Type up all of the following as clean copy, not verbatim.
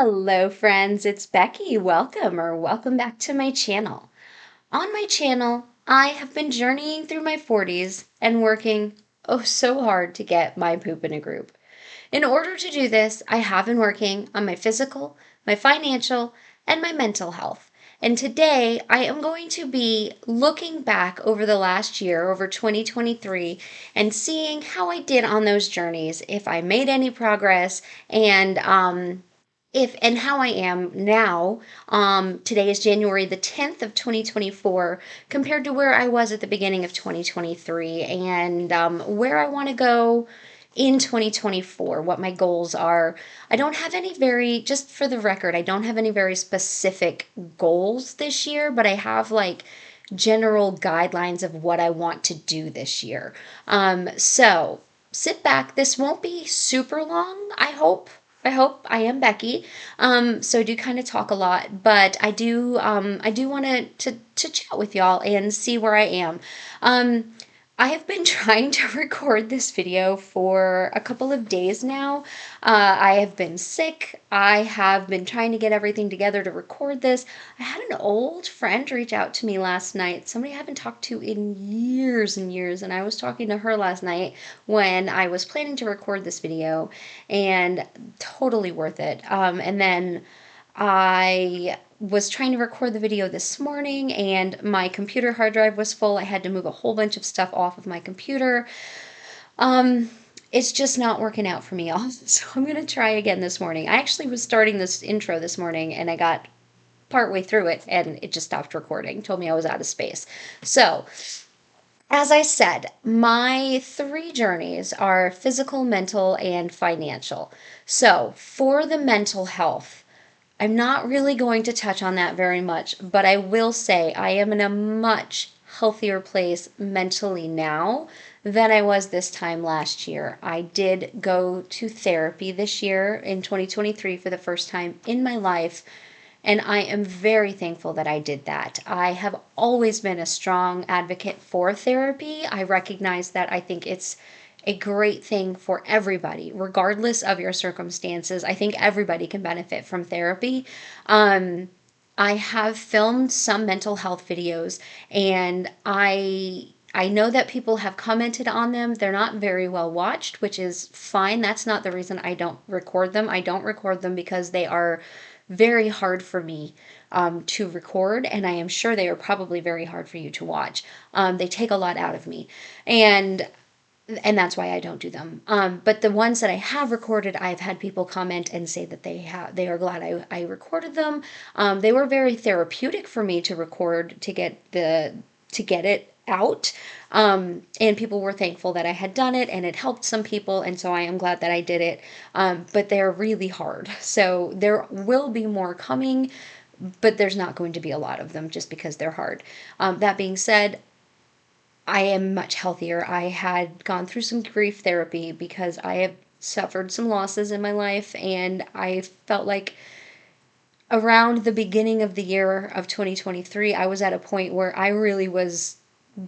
Hello, friends. It's Becky. Welcome back to my channel. On my channel, I have been journeying through my 40s and working so hard to get my poop in a group. In order to do this, I have been working on my physical, my financial, and my mental health. And today I am going to be looking back over the last year, over 2023, and seeing how I did on those journeys, if I made any progress, and if and how I am now. Today is January the 10th of 2024 compared to where I was at the beginning of 2023, and where I want to go in 2024, what my goals are. I don't have any just for the record, I don't have any very specific goals this year, but I have like general guidelines of what I want to do this year. So sit back. This won't be super long, I hope. I am Becky. So I do kind of talk a lot, but I do want to chat with y'all and see where I am. I have been trying to record this video for a couple of days now. I have been sick. I have been trying to get everything together to record this. I had an old friend reach out to me last night, somebody I haven't talked to in years and years, and I was talking to her last night when I was planning to record this video, and totally worth it. And then I was trying to record the video this morning and my computer hard drive was full. I had to move a whole bunch of stuff off of my computer. Um, it's just not working out for me, y'all. So I'm going to try again this morning. I actually was starting this intro this morning and I got partway through it and it just stopped recording, told me I was out of space. So, as I said, my three journeys are physical, mental, and financial. So, for the mental health, I'm not really going to touch on that very much, but I will say I am in a much healthier place mentally now than I was this time last year. I did go to therapy this year in 2023 for the first time in my life, and I am very thankful that I did that. I have always been a strong advocate for therapy. I recognize that I think it's a great thing for everybody, regardless of your circumstances. I think everybody can benefit from therapy. Um, I have filmed some mental health videos, and I know that people have commented on them. They're not very well watched, which is fine. That's not the reason I don't record them. I don't record them because they are very hard for me to record, and I am sure they are probably very hard for you to watch. They take a lot out of me, and that's why I don't do them. But the ones that I have recorded, I've had people comment and say that they are glad I recorded them. They were very therapeutic for me to record to get it out. And people were thankful that I had done it and it helped some people, and so I am glad that I did it. But they're really hard. So there will be more coming, but there's not going to be a lot of them just because they're hard. That being said, I am much healthier. I had gone through some grief therapy because I have suffered some losses in my life, and I felt like around the beginning of the year of 2023, I was at a point where I really was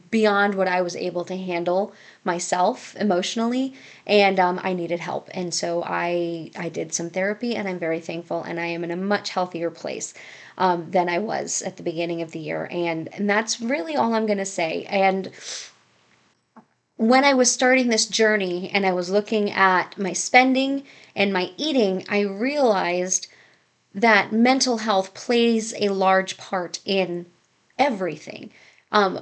beyond what I was able to handle myself emotionally, and I needed help. And so I did some therapy, and I'm very thankful, and I am in a much healthier place than I was at the beginning of the year. And that's really all I'm going to say. And when I was starting this journey and I was looking at my spending and my eating, I realized that mental health plays a large part in everything.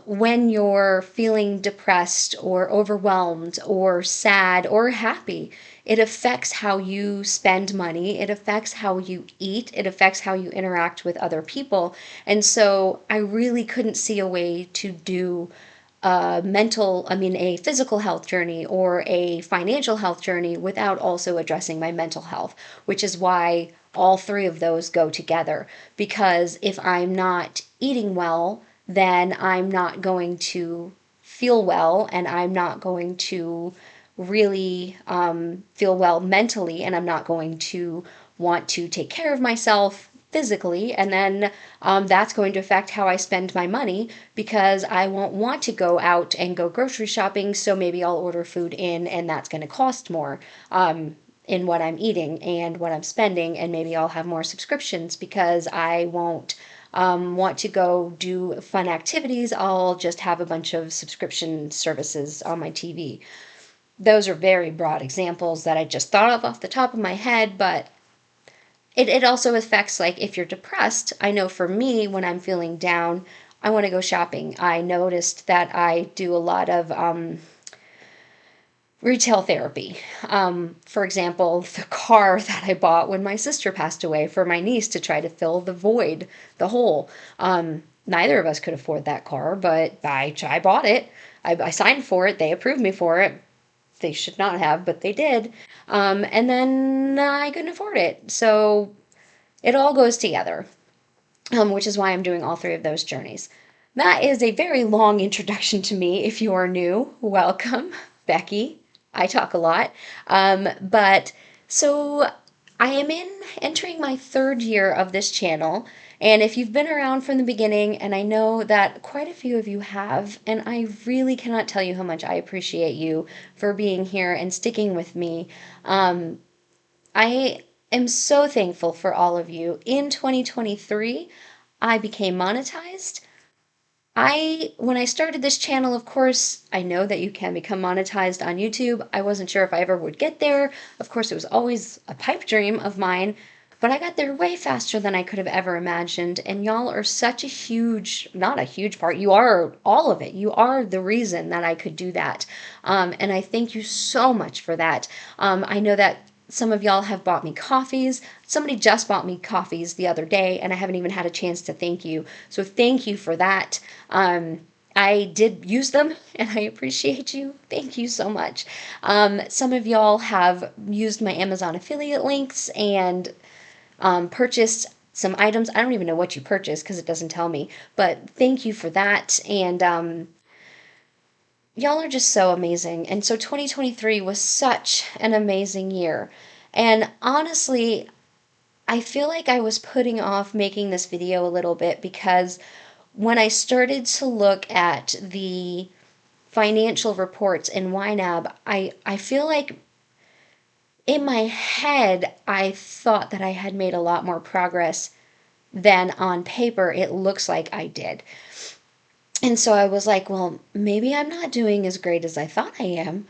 When you're feeling depressed or overwhelmed or sad or happy, it affects how you spend money, it affects how you eat, it affects how you interact with other people. And so I really couldn't see a way to do a physical health journey or a financial health journey without also addressing my mental health, which is why all three of those go together. Because if I'm not eating well, then I'm not going to feel well, and I'm not going to really feel well mentally, and I'm not going to want to take care of myself physically, and then that's going to affect how I spend my money because I won't want to go out and go grocery shopping, so maybe I'll order food in and that's going to cost more. in what I'm eating and what I'm spending, and maybe I'll have more subscriptions because I won't want to go do fun activities. I'll just have a bunch of subscription services on my TV. Those are very broad examples that I just thought of off the top of my head, but it also affects, like, if you're depressed. I know for me, when I'm feeling down, I want to go shopping. I noticed that I do a lot of retail therapy. For example, the car that I bought when my sister passed away for my niece to try to fill the void, the hole. Neither of us could afford that car, but I bought it. I signed for it. They approved me for it. They should not have, but they did. And then I couldn't afford it. So it all goes together, which is why I'm doing all three of those journeys. That is a very long introduction to me. If you are new, welcome, Becky. I talk a lot. But so I am entering my third year of this channel. And if you've been around from the beginning, and I know that quite a few of you have, and I really cannot tell you how much I appreciate you for being here and sticking with me. I am so thankful for all of you. In 2023, I became monetized. When I started this channel, of course, I know that you can become monetized on YouTube. I wasn't sure if I ever would get there. Of course, it was always a pipe dream of mine, but I got there way faster than I could have ever imagined. And y'all are such a huge, not a huge part, you are all of it. You are the reason that I could do that. And I thank you so much for that. I know that some of y'all have bought me coffees. Somebody just bought me coffees the other day, and I haven't even had a chance to thank you. So thank you for that. I did use them, and I appreciate you. Thank you so much. Some of y'all have used my Amazon affiliate links and purchased some items. I don't even know what you purchased because it doesn't tell me, but thank you for that. And y'all are just so amazing. And so 2023 was such an amazing year. And honestly, I feel like I was putting off making this video a little bit because when I started to look at the financial reports in YNAB, I feel like in my head, I thought that I had made a lot more progress than on paper it looks like I did. And so I was like, well, maybe I'm not doing as great as I thought I am,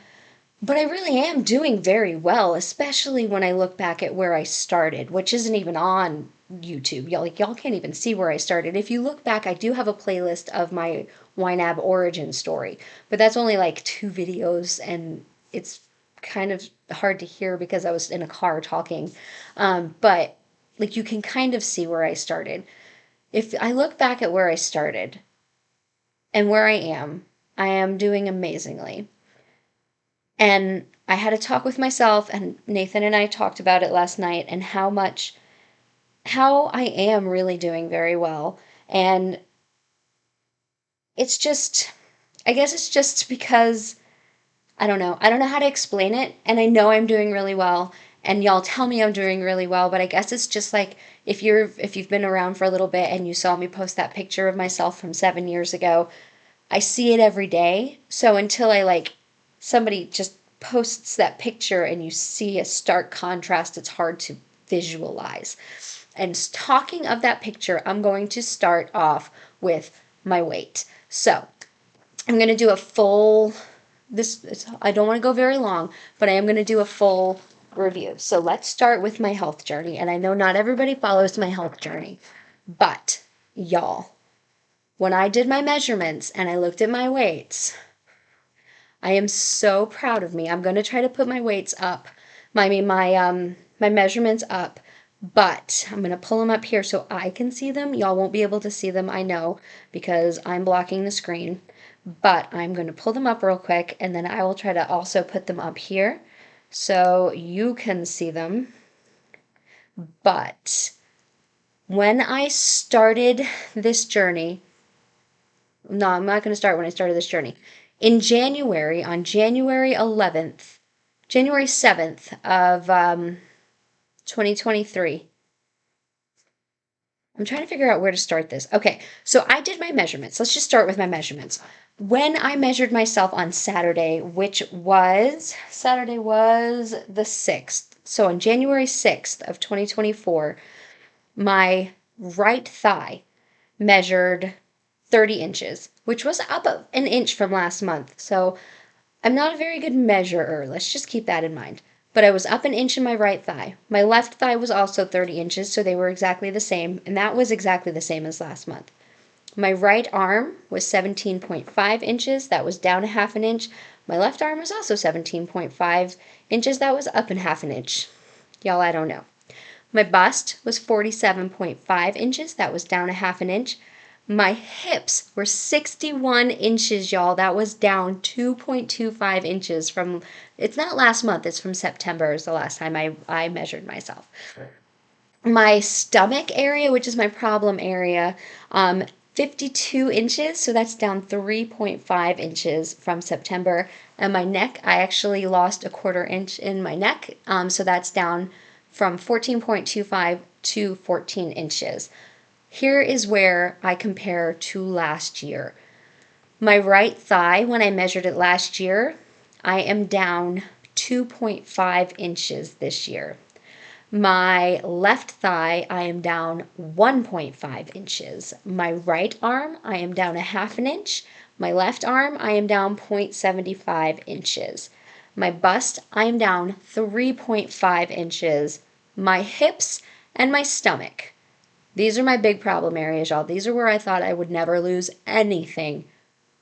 but I really am doing very well, especially when I look back at where I started, which isn't even on YouTube. Y'all can't even see where I started. If you look back, I do have a playlist of my YNAB origin story, but that's only like 2 videos, and it's kind of hard to hear because I was in a car talking. But like you can kind of see where I started. If I look back at where I started and where I am doing amazingly. And I had a talk with myself, and Nathan and I talked about it last night, and how I am really doing very well. And it's just, I guess it's just because I don't know. I don't know how to explain it, and I know I'm doing really well, and y'all tell me I'm doing really well, but I guess it's just like if you've been around for a little bit and you saw me post that picture of myself from 7 years ago, I see it every day. So until somebody just posts that picture and you see a stark contrast, it's hard to visualize. And talking of that picture, I'm going to start off with my weight. So I'm going to do a full, I don't want to go very long, but I am going to do a full review. So let's start with my health journey. And I know not everybody follows my health journey, but y'all, when I did my measurements and I looked at my weights, I am so proud of me. I'm going to try to put my weights up, my measurements up, but I'm going to pull them up here so I can see them. Y'all won't be able to see them, I know, because I'm blocking the screen, but I'm going to pull them up real quick, and then I will try to also put them up here so you can see them. But when I started this journey, no, I'm not going to start when I started this journey. In January, on January 11th, January 7th of 2023, I'm trying to figure out where to start this. Okay, so I did my measurements. Let's just start with my measurements. When I measured myself on Saturday, Saturday was the 6th. So on January 6th of 2024, my right thigh measured 30 inches, which was up an inch from last month. So I'm not a very good measurer. Let's just keep that in mind. But I was up an inch in my right thigh. My left thigh was also 30 inches, so they were exactly the same, and that was exactly the same as last month. My right arm was 17.5 inches. That was down a half an inch. My left arm was also 17.5 inches. That was up a half an inch. Y'all, I don't know. My bust was 47.5 inches. That was down a half an inch. My hips were 61 inches, y'all. That was down 2.25 inches from, it's not last month, it's from September is the last time I measured myself. My stomach area, which is my problem area, 52 inches, so that's down 3.5 inches from September. And my neck, I actually lost a quarter inch in my neck, so that's down from 14.25 to 14 inches. Here is where I compare to last year. My right thigh, when I measured it last year, I am down 2.5 inches this year. My left thigh, I am down 1.5 inches. My right arm, I am down a half an inch. My left arm, I am down 0.75 inches. My bust, I am down 3.5 inches. My hips and my stomach. These are my big problem areas, y'all. These are where I thought I would never lose anything.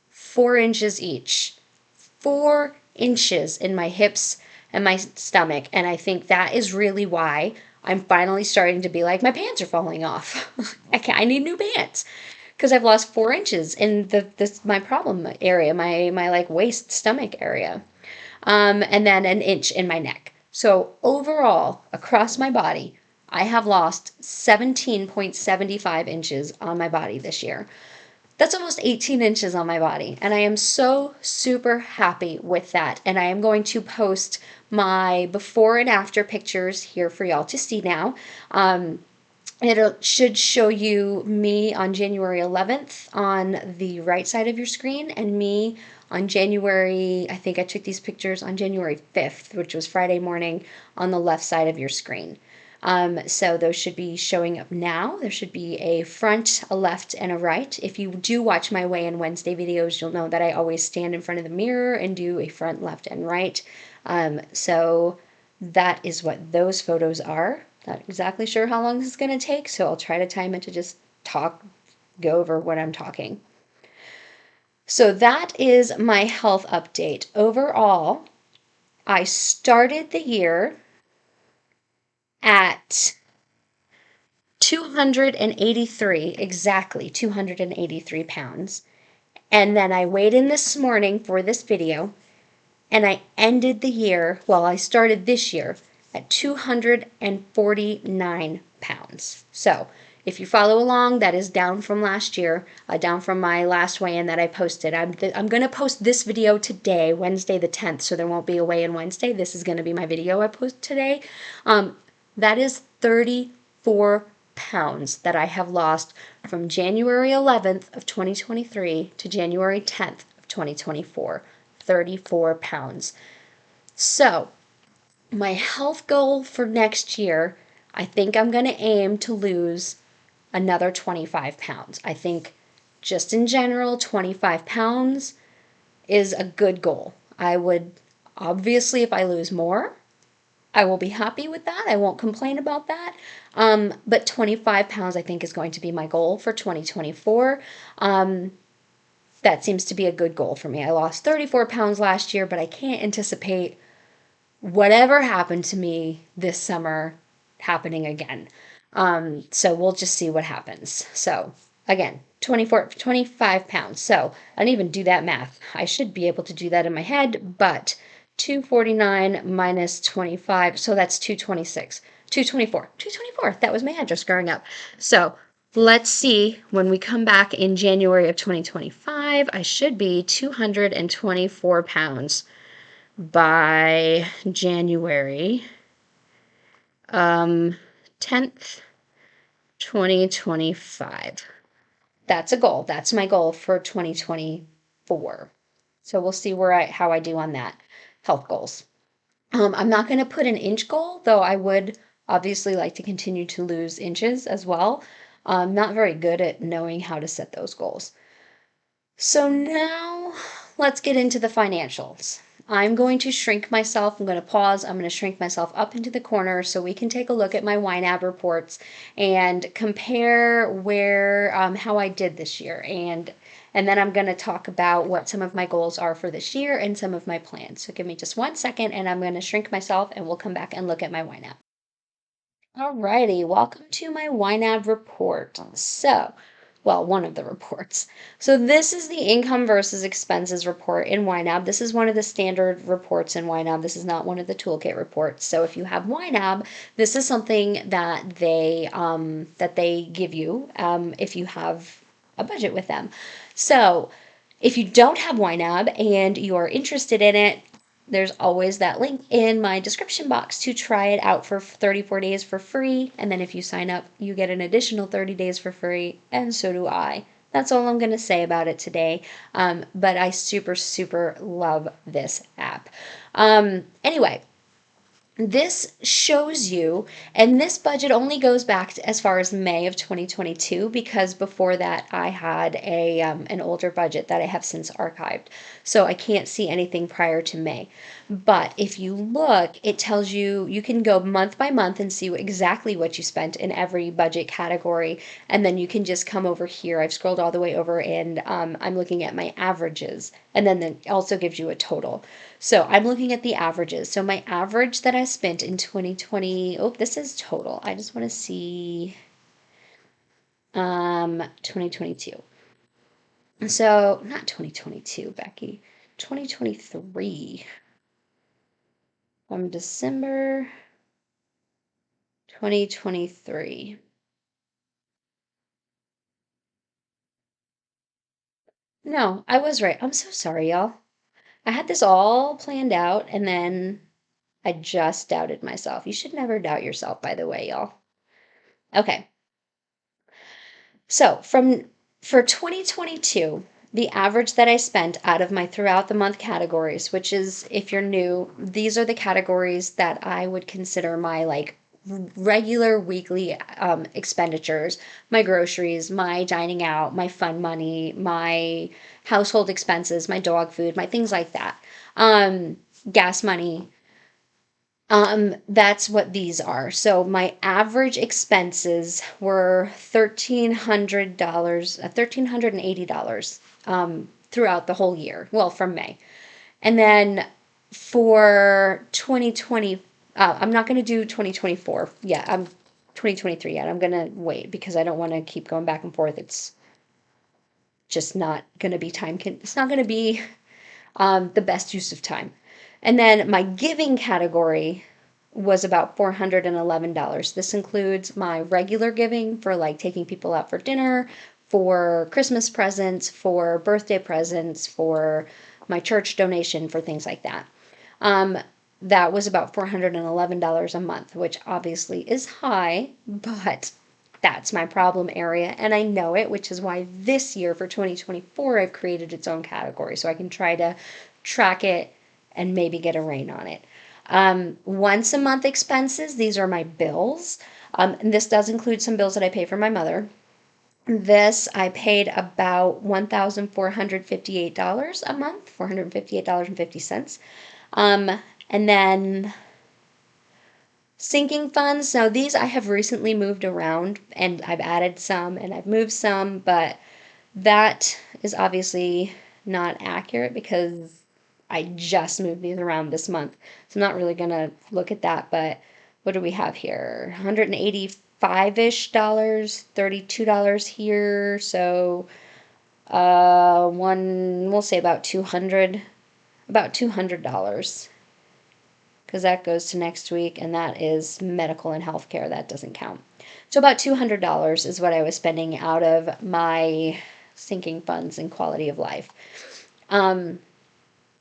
4 inches each. 4 inches in my hips and my stomach. And I think that is really why I'm finally starting to be like, my pants are falling off. I need new pants. Because I've lost 4 inches in my problem area, my like waist stomach area. And then an inch in my neck. So overall, across my body, I have lost 17.75 inches on my body this year. That's almost 18 inches on my body. And I am so super happy with that. And I am going to post my before and after pictures here for y'all to see now. It should show you me on January 11th on the right side of your screen and me on January, I think I took these pictures on January 5th, which was Friday morning, on the left side of your screen. So those should be showing up now. There should be a front, a left, and a right. If you do watch my Weigh In Wednesday videos, you'll know that I always stand in front of the mirror and do a front, left, and right. So that is what those photos are. Not exactly sure how long this is going to take, so I'll try to time it to just go over what I'm talking. So that is my health update. Overall, I started the year at 283, exactly 283 pounds. And then I weighed in this morning for this video, and I ended the year, well, I started this year at 249 pounds. So if you follow along, that is down from last year, down from my last weigh-in that I posted. I'm going to post this video today, Wednesday the 10th, so there won't be a weigh-in Wednesday. This is going to be my video I post today. That is 34 pounds that I have lost from January 11th of 2023 to January 10th of 2024. 34 pounds. So, my health goal for next year, I think I'm going to aim to lose another 25 pounds. I think just in general, 25 pounds is a good goal. I would, obviously, if I lose more, I will be happy with that. I won't complain about that. But 25 pounds, I think, is going to be my goal for 2024. That seems to be a good goal for me. I lost 34 pounds last year, but I can't anticipate whatever happened to me this summer happening again. So we'll just see what happens. So again, 25 pounds. So I didn't even do that math. I should be able to do that in my head, but 249 minus 25, so that's 226. 224. That was my address growing up. So let's see, when we come back in January of 2025, I should be 224 pounds by January 10th, 2025. That's a goal. That's my goal for 2024. So we'll see how I do on that. Health goals. I'm not going to put an inch goal, though I would obviously like to continue to lose inches as well. I'm not very good at knowing how to set those goals. So now let's get into the financials. I'm going to shrink myself. I'm going to pause. I'm going to shrink myself up into the corner so we can take a look at my YNAB reports and compare where how I did this year. And then I'm going to talk about what some of my goals are for this year and some of my plans. So give me just 1 second and I'm going to shrink myself and we'll come back and look at my YNAB. Alrighty, welcome to my YNAB report. Well, one of the reports. So this is the income versus expenses report in YNAB. This is one of the standard reports in YNAB. This is not one of the toolkit reports. So if you have YNAB, this is something that they give you if you have a budget with them. So if you don't have YNAB and you are interested in it, there's always that link in my description box to try it out for 34 days for free. And then if you sign up, you get an additional 30 days for free, and so do I. That's all I'm going to say about it today. But I super, super love this app. Anyway, this shows you, and this budget only goes back to as far as May of 2022 because before that I had an older budget that I have since archived. So I can't see anything prior to May. But if you look, it tells you you can go month by month and see exactly what you spent in every budget category. And then you can just come over here. I've scrolled all the way over and I'm looking at my averages. And then it also gives you a total. So I'm looking at the averages. So my average that I spent in 2020, oh, this is total. I just want to see 2022. So not 2022, Becky, 2023. From December 2023. No, I was right. I'm so sorry, y'all. I had this all planned out and then I just doubted myself. You should never doubt yourself, by the way, y'all. Okay. So for 2022, the average that I spent out of my throughout the month categories, which is if you're new, these are the categories that I would consider my like regular weekly expenditures, my groceries, my dining out, my fun money, my household expenses, my dog food, my things like that. Gas money, that's what these are. So my average expenses were $1,380, $1,380 throughout the whole year. Well, from May. And then for 2020, I'm not going to do 2024 yet. I'm 2023 yet. I'm going to wait because I don't want to keep going back and forth. It's just not going to be it's not going to be the best use of time. And then my giving category was about $411. This includes my regular giving for like taking people out for dinner, for Christmas presents, for birthday presents, for my church donation, for things like that. That was about $411 a month, which obviously is high, but that's my problem area and I know it, which is why this year for 2024 I've created its own category so I can try to track it and maybe get a rein on it. Once a month expenses, these are my bills. And this does include some bills that I pay for my mother. This I paid about $1,458 a month, $458.50. And then sinking funds. Now, these I have recently moved around and I've added some and I've moved some, but that is obviously not accurate because I just moved these around this month. So I'm not really going to look at that, but what do we have here? 185-ish dollars, $32 here. So we'll say about $200 because that goes to next week and that is medical and healthcare. That doesn't count. So about $200 is what I was spending out of my sinking funds and quality of life.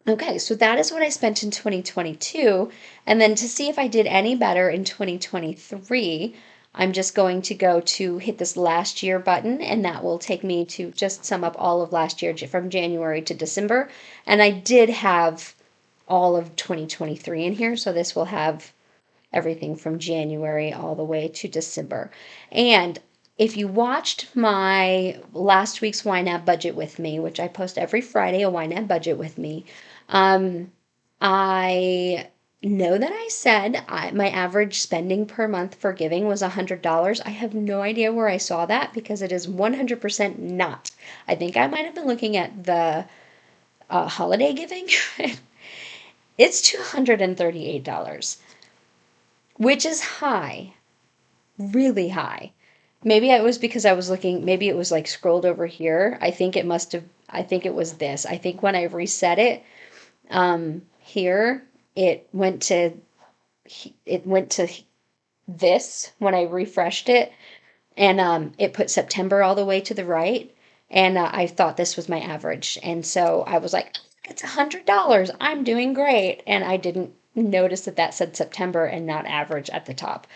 Okay, so that is what I spent in 2022. And then to see if I did any better in 2023, I'm just going to go to hit this last year button, and that will take me to just sum up all of last year from January to December. And I did have all of 2023 in here. So this will have everything from January all the way to December. And if you watched my last week's YNAB budget with me, which I post every Friday, a YNAB budget with me, I know that I said my average spending per month for giving was $100. I have no idea where I saw that because it is 100% not. I think I might have been looking at the holiday giving. It's $238, which is high, really high. Maybe it was because I was looking, maybe it was like scrolled over here. I think it was this. I think when I reset it, here, it went to, it went to this when I refreshed it, and it put September all the way to the right, and I thought this was my average, and so I was like, it's $100. I'm doing great, and I didn't notice that that said September and not average at the top.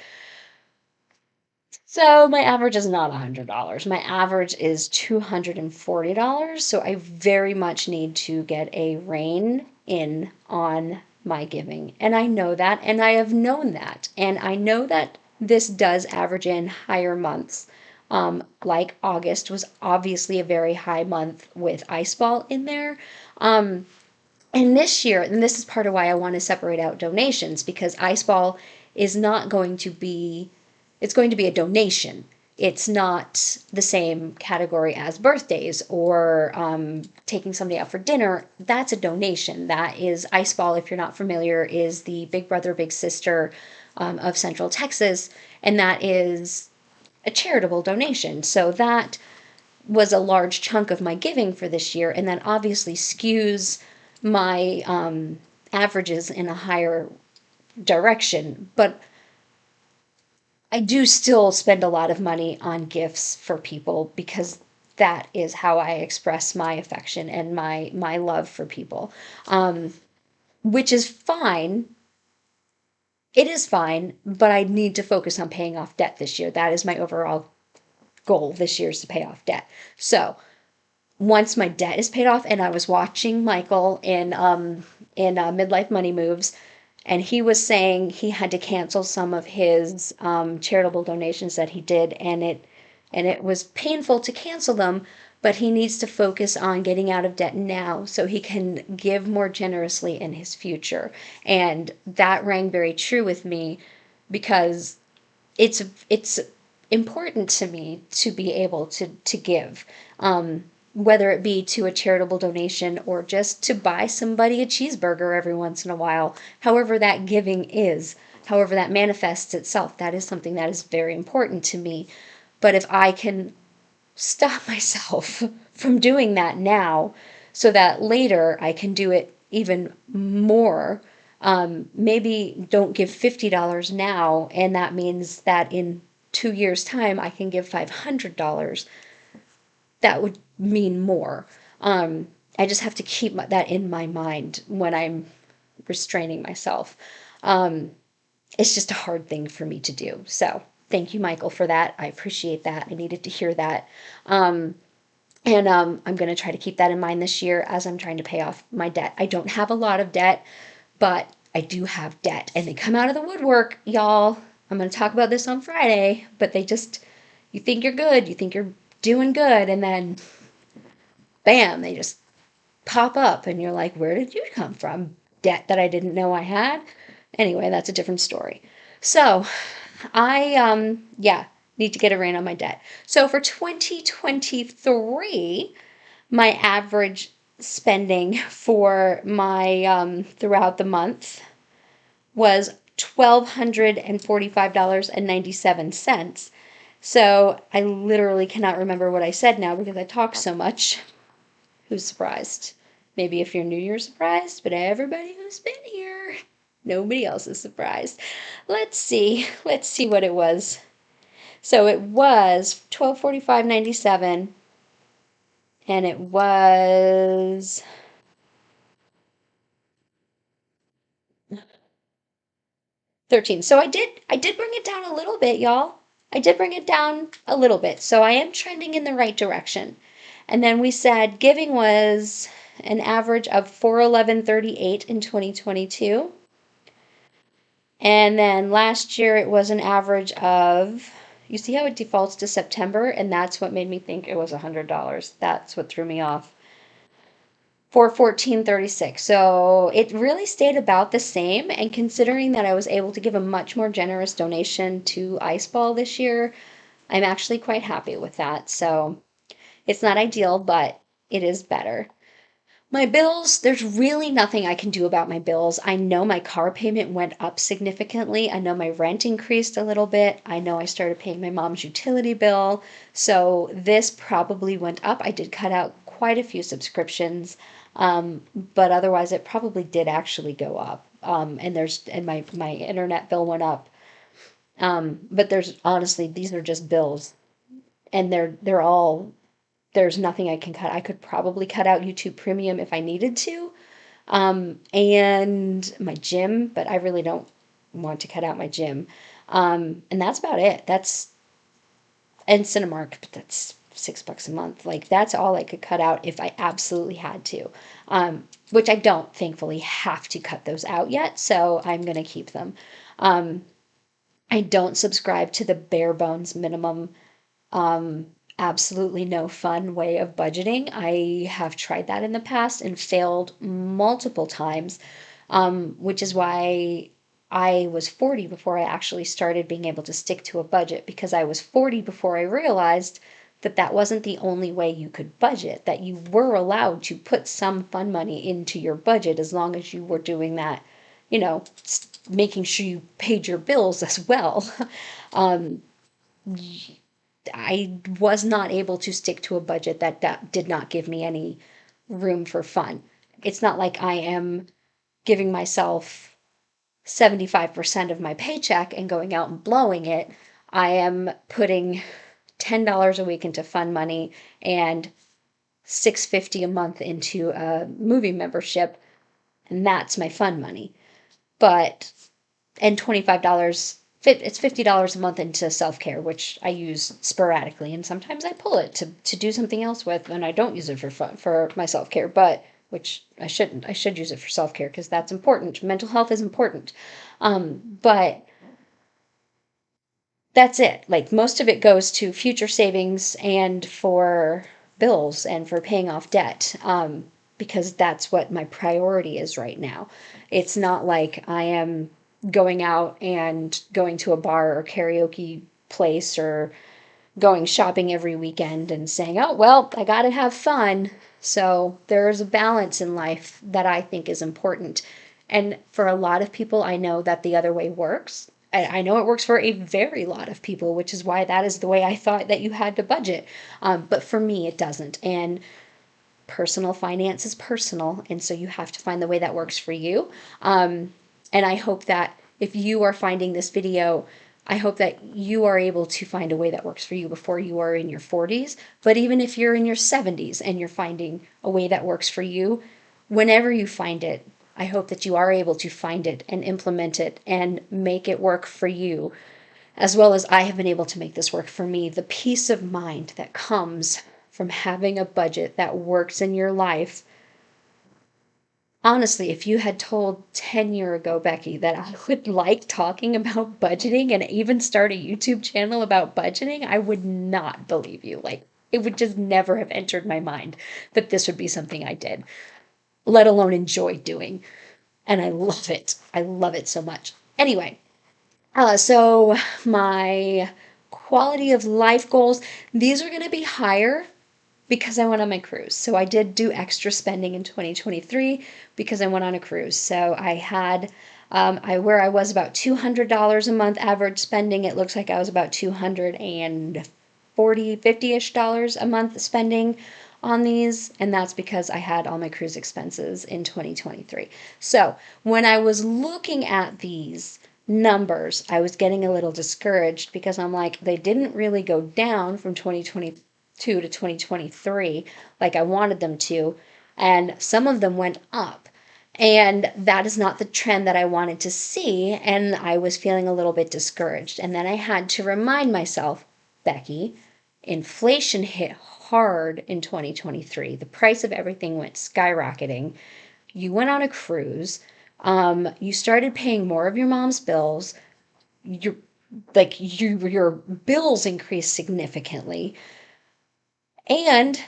So my average is not $100. My average is $240. So I very much need to get a rein in on my giving. And I know that, and I have known that. And I know that this does average in higher months. Like August was obviously a very high month with Ice Ball in there. And this year, and this is part of why I want to separate out donations, because Ice Ball is not going to be, it's going to be a donation. It's not the same category as birthdays or taking somebody out for dinner. That's a donation. That is Ice Ball, if you're not familiar, is the big brother, big sister of Central Texas, and that is a charitable donation. So that was a large chunk of my giving for this year, and that obviously skews my averages in a higher direction. But I do still spend a lot of money on gifts for people because that is how I express my affection and my love for people, which is fine. It is fine, but I need to focus on paying off debt this year. That is my overall goal this year, is to pay off debt. So once my debt is paid off, and I was watching Michael in Midlife Money Moves, and he was saying he had to cancel some of his charitable donations that he did, and it was painful to cancel them, but he needs to focus on getting out of debt now so he can give more generously in his future. And that rang very true with me because it's important to me to be able to give, whether it be to a charitable donation or just to buy somebody a cheeseburger every once in a while. However that giving is, however that manifests itself, that is something that is very important to me. But if I can stop myself from doing that now so that later I can do it even more. Maybe don't give $50 now, and that means that in 2 years' time I can give $500. That would mean more. I just have to keep that in my mind when I'm restraining myself. It's just a hard thing for me to do. So thank you, Michael, for that. I appreciate that. I needed to hear that. And I'm going to try to keep that in mind this year as I'm trying to pay off my debt. I don't have a lot of debt, but I do have debt, and they come out of the woodwork, y'all. I'm going to talk about this on Friday, but they just, you think you're good, you think you're doing good, and then bam, they just pop up, and you're like, where did you come from? Debt that I didn't know I had. Anyway, that's a different story. So yeah, need to get a rein on my debt. So for 2023, my average spending for my throughout the month was $1,245.97. So I literally cannot remember what I said now because I talk so much. Who's surprised? Maybe if you're new, you're surprised, but everybody who's been here, nobody else is surprised. Let's see what it was. So it was 1245.97, and it was 13. So I did bring it down a little bit, y'all. I did bring it down a little bit. So I am trending in the right direction. And then we said giving was an average of $411.38 in 2022. And then last year it was an average of, you see how it defaults to September, and that's what made me think it was $100. That's what threw me off. 414.36. So it really stayed about the same. And considering that I was able to give a much more generous donation to Iceball this year, I'm actually quite happy with that. So it's not ideal, but it is better. My bills, there's really nothing I can do about my bills. I know my car payment went up significantly. I know my rent increased a little bit. I know I started paying my mom's utility bill. So this probably went up. I did cut out quite a few subscriptions, but otherwise it probably did actually go up. And my internet bill went up. But there's honestly, these are just bills, and they're all, there's nothing I can cut. I could probably cut out YouTube Premium if I needed to, and my gym, but I really don't want to cut out my gym. And that's about it. And Cinemark, but that's $6 a month. Like, that's all I could cut out if I absolutely had to, which I don't thankfully have to cut those out yet, so I'm going to keep them. I don't subscribe to the bare bones minimum, absolutely no fun way of budgeting. I have tried that in the past and failed multiple times, which is why I was 40 before I actually started being able to stick to a budget, because I was 40 before I realized that that wasn't the only way you could budget, that you were allowed to put some fun money into your budget as long as you were doing that, making sure you paid your bills as well. um, I was not able to stick to a budget that did not give me any room for fun. It's not like I am giving myself 75% of my paycheck and going out and blowing it. I am putting $10 a week into fun money and $6.50 a month into a movie membership, and that's my fun money. But and $25, it's $50 a month into self-care, which I use sporadically, and sometimes I pull it to do something else with, and I don't use it for fun, for my self-care, but which I shouldn't. I should use it for self-care because that's important. Mental health is important. But that's it. Like, most of it goes to future savings and for bills and for paying off debt, because that's what my priority is right now. It's not like I am going out and going to a bar or karaoke place or going shopping every weekend and saying, oh, well, I got to have fun. So there's a balance in life that I think is important. And for a lot of people, I know that the other way works. I know it works for a very lot of people, which is why that is the way I thought that you had to budget. But for me, it doesn't. And personal finance is personal. And so you have to find the way that works for you. And I hope that if you are finding this video, I hope that you are able to find a way that works for you before you are in your 40s. But even if you're in your 70s and you're finding a way that works for you, whenever you find it, I hope that you are able to find it and implement it and make it work for you, as well as I have been able to make this work for me. The peace of mind that comes from having a budget that works in your life. Honestly, if you had told 10 years ago, Becky, that I would like talking about budgeting and even start a YouTube channel about budgeting, I would not believe you. Like, it would just never have entered my mind that this would be something I did, let alone enjoy doing. And I love it. I love it so much. Anyway, so my quality of life goals, these are going to be higher because I went on my cruise. So I did do extra spending in 2023 because I went on a cruise. So I had, where I was about $200 a month average spending, it looks like I was about 240, 50-ish dollars a month spending on these. And that's because I had all my cruise expenses in 2023. So when I was looking at these numbers, I was getting a little discouraged because I'm like, they didn't really go down from 2022 to 2023 like I wanted them to, and some of them went up. And that is not the trend that I wanted to see, and I was feeling a little bit discouraged. And then I had to remind myself, Becky, Inflation hit hard in 2023. The price of everything went skyrocketing. You went on a cruise. You started paying more of your mom's bills. Your your bills increased significantly. And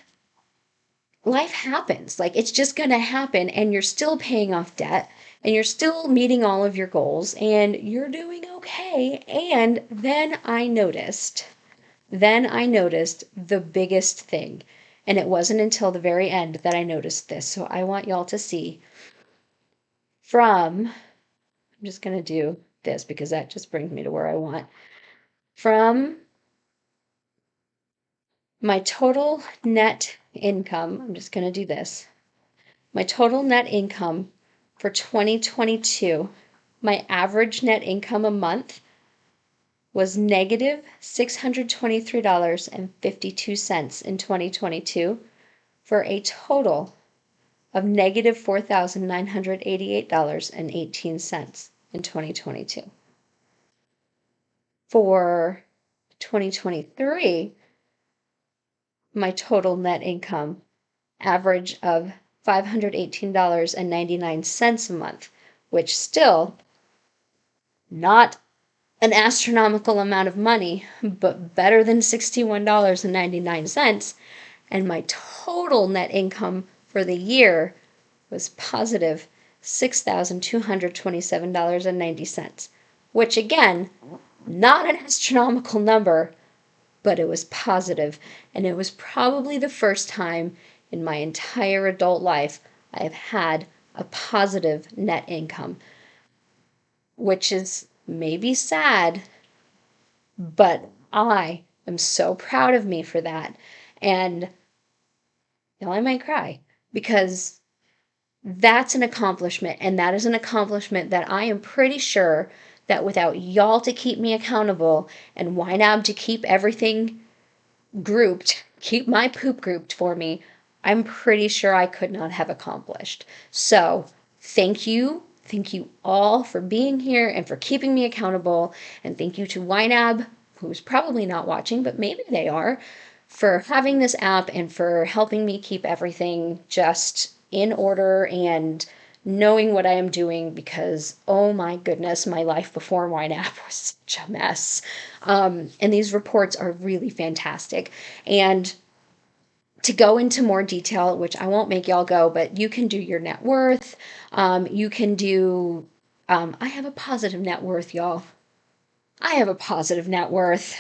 life happens. Like it's just going to happen, and you're still paying off debt, and you're still meeting all of your goals, and you're doing okay. And then I noticed the biggest thing. And it wasn't until the very end that I noticed this. So I want y'all to see I'm just going to do this because that just brings me to where I want. From my total net income, I'm just going to do this. My total net income for 2022, my average net income a month was negative $623.52 in 2022 for a total of negative $4,988.18 in 2022. For 2023, my total net income average of $518.99 a month, which still not an astronomical amount of money, but better than $61.99. And my total net income for the year was positive $6,227.90, which again, not an astronomical number, but it was positive. And it was probably the first time in my entire adult life I have had a positive net income, which is maybe sad, but I am so proud of me for that. And now I might cry because that's an accomplishment. And that is an accomplishment that I am pretty sure that without y'all to keep me accountable and YNAB to keep everything grouped, keep my poop grouped for me, I'm pretty sure I could not have accomplished. So thank you. Thank you all for being here and for keeping me accountable. And thank you to YNAB, who's probably not watching, but maybe they are, for having this app and for helping me keep everything just in order and knowing what I am doing because, oh my goodness, my life before YNAB was such a mess. And these reports are really fantastic. And to go into more detail, which I won't make y'all go, but you can do your net worth. You can do, I have a positive net worth, y'all. I have a positive net worth.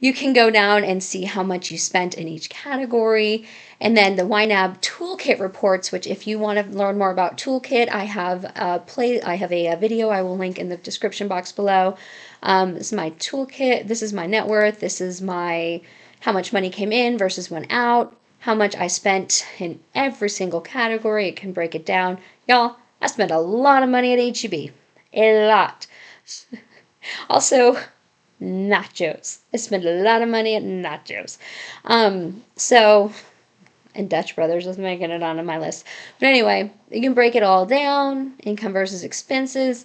You can go down and see how much you spent in each category. And then the YNAB Toolkit reports, which if you want to learn more about Toolkit, I have a video I will link in the description box below. This is my toolkit. This is my net worth. This is my how much money came in versus went out, how much I spent in every single category. It can break it down. Y'all, I spent a lot of money at HEB. A lot. Also, nachos. I spent a lot of money at nachos. So, and Dutch Brothers is making it onto my list. But anyway, you can break it all down. Income versus expenses.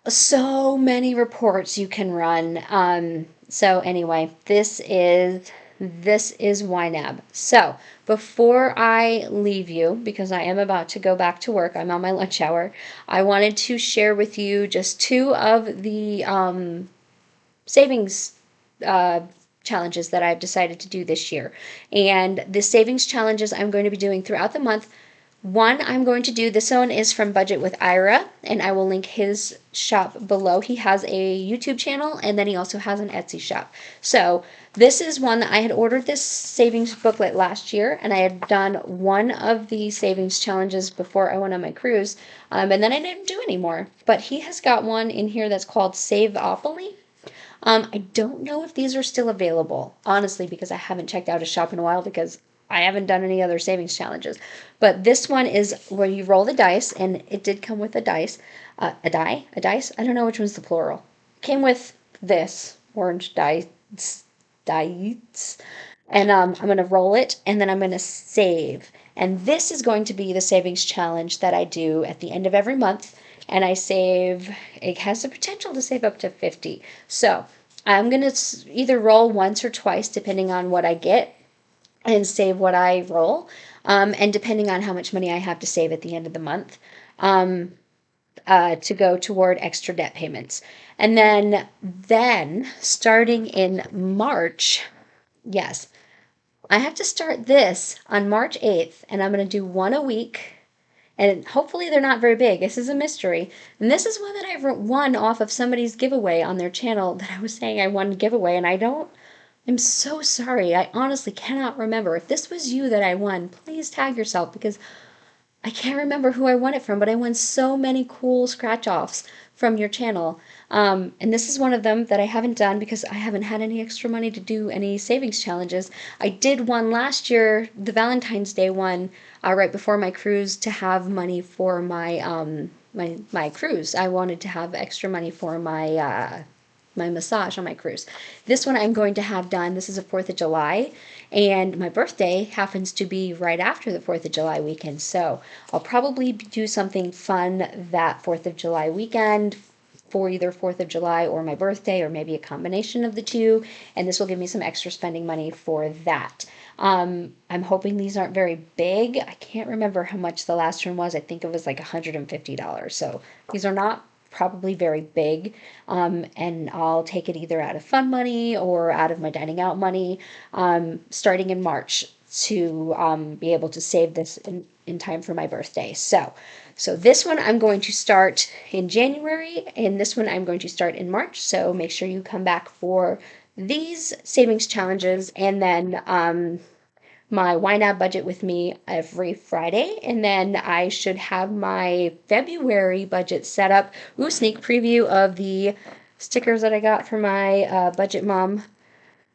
So many reports you can run. So anyway, this is YNAB. So before I leave you, because I am about to go back to work, I'm on my lunch hour, I wanted to share with you just two of the savings challenges that I've decided to do this year. And the savings challenges I'm going to be doing throughout the month. One I'm going to do, this one is from Budget with Ira, and I will link his shop below. He has a YouTube channel, and then he also has an Etsy shop. So this is one that I had ordered this savings booklet last year, and I had done one of the savings challenges before I went on my cruise, and then I didn't do any more. But he has got one in here that's called Saveopoly. I don't know if these are still available, honestly, because I haven't checked out his shop in a while because I haven't done any other savings challenges. But this one is where you roll the dice, and it did come with a dice. A dice? I don't know which one's the plural. It came with this orange dice. And I'm going to roll it, and then I'm going to save. And this is going to be the savings challenge that I do at the end of every month. And I save, it has the potential to save up to 50. So I'm going to either roll once or twice, depending on what I get, and save what I roll, and depending on how much money I have to save at the end of the month, um, to go toward extra debt payments. And then starting in March, yes, I have to start this on March 8th, and I'm going to do one a week. And hopefully they're not very big. This is a mystery. And this is one that I won off of somebody's giveaway on their channel that I was saying I won a giveaway, and I'm so sorry. I honestly cannot remember. If this was you that I won, please tag yourself because I can't remember who I won it from, but I won so many cool scratch offs from your channel. And this is one of them that I haven't done because I haven't had any extra money to do any savings challenges. I did one last year, the Valentine's Day one, right before my cruise, to have money for my cruise. I wanted to have extra money for my massage on my cruise. This one I'm going to have done. This is a 4th of July, and my birthday happens to be right after the 4th of July weekend. So I'll probably do something fun that 4th of July weekend for either 4th of July or my birthday, or maybe a combination of the two. And this will give me some extra spending money for that. I'm hoping these aren't very big. I can't remember how much the last one was. I think it was like $150. So these are not probably very big, and I'll take it either out of fun money or out of my dining out money, starting in March to be able to save this in time for my birthday. So this one I'm going to start in January, and this one I'm going to start in March. So make sure you come back for these savings challenges, and then my YNAB budget with me every Friday, and then I should have my February budget set up. Ooh, sneak preview of the stickers that I got for my budget mom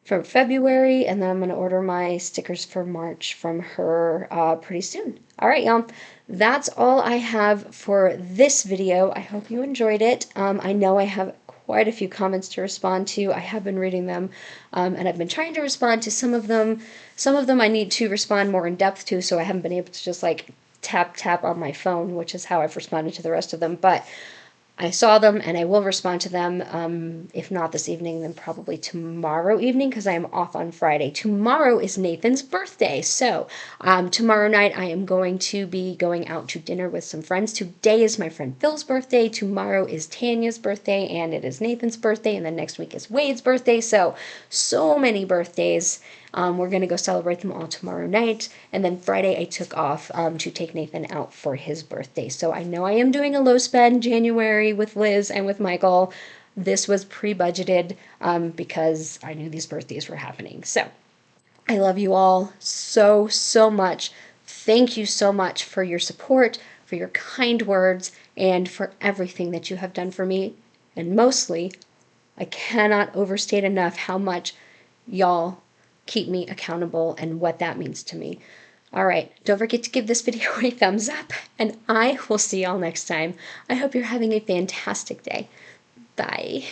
for February, and then I'm going to order my stickers for March from her pretty soon. All right, y'all. That's all I have for this video. I hope you enjoyed it. I know I have quite a few comments to respond to. I have been reading them, and I've been trying to respond to some of them. Some of them I need to respond more in depth to, so I haven't been able to just like tap on my phone, which is how I've responded to the rest of them. But I saw them and I will respond to them. If not this evening, then probably tomorrow evening because I am off on Friday. Tomorrow is Nathan's birthday. So tomorrow night I am going to be going out to dinner with some friends. Today is my friend Phil's birthday. Tomorrow is Tanya's birthday, and it is Nathan's birthday. And then next week is Wade's birthday. So many birthdays. We're going to go celebrate them all tomorrow night. And then Friday, I took off to take Nathan out for his birthday. So I know I am doing a low spend January with Liz and with Michael. This was pre-budgeted because I knew these birthdays were happening. So I love you all so much. Thank you so much for your support, for your kind words, and for everything that you have done for me. And mostly, I cannot overstate enough how much y'all keep me accountable and what that means to me. All right, don't forget to give this video a thumbs up, and I will see y'all next time. I hope you're having a fantastic day. Bye.